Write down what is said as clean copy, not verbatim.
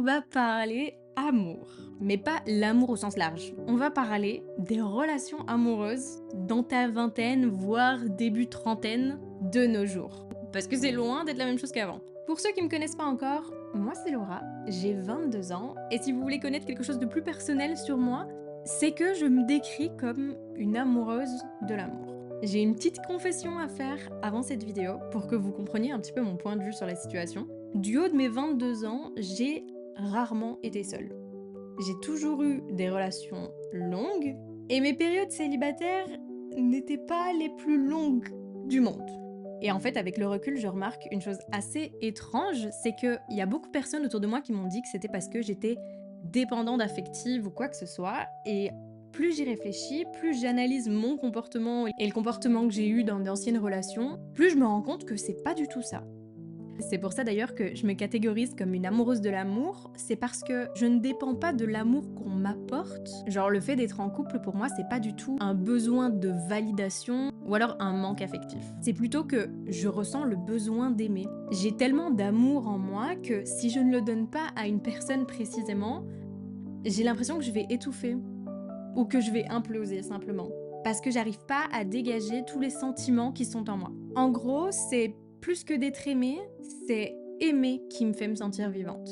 va parler amour. Mais pas l'amour au sens large. On va parler des relations amoureuses dans ta vingtaine, voire début trentaine de nos jours. Parce que c'est loin d'être la même chose qu'avant. Pour ceux qui me connaissent pas encore, moi c'est Laura, j'ai 22 ans, et si vous voulez connaître quelque chose de plus personnel sur moi, c'est que je me décris comme une amoureuse de l'amour. J'ai une petite confession à faire avant cette vidéo pour que vous compreniez un petit peu mon point de vue sur la situation. Du haut de mes 22 ans, j'ai rarement été seule. J'ai toujours eu des relations longues et mes périodes célibataires n'étaient pas les plus longues du monde. Et en fait, avec le recul, je remarque une chose assez étrange, c'est qu'il y a beaucoup de personnes autour de moi qui m'ont dit que c'était parce que j'étais dépendante affective ou quoi que ce soit. Et plus j'y réfléchis, plus j'analyse mon comportement et le comportement que j'ai eu dans d'anciennes relations, plus je me rends compte que c'est pas du tout ça. C'est pour ça d'ailleurs que je me catégorise comme une amoureuse de l'amour, c'est parce que je ne dépends pas de l'amour qu'on m'apporte. Genre le fait d'être en couple pour moi c'est pas du tout un besoin de validation ou alors un manque affectif. C'est plutôt que je ressens le besoin d'aimer. J'ai tellement d'amour en moi que si je ne le donne pas à une personne précisément, j'ai l'impression que je vais étouffer ou que je vais imploser simplement. Parce que j'arrive pas à dégager tous les sentiments qui sont en moi. En gros, c'est plus que d'être aimée, c'est aimer qui me fait me sentir vivante.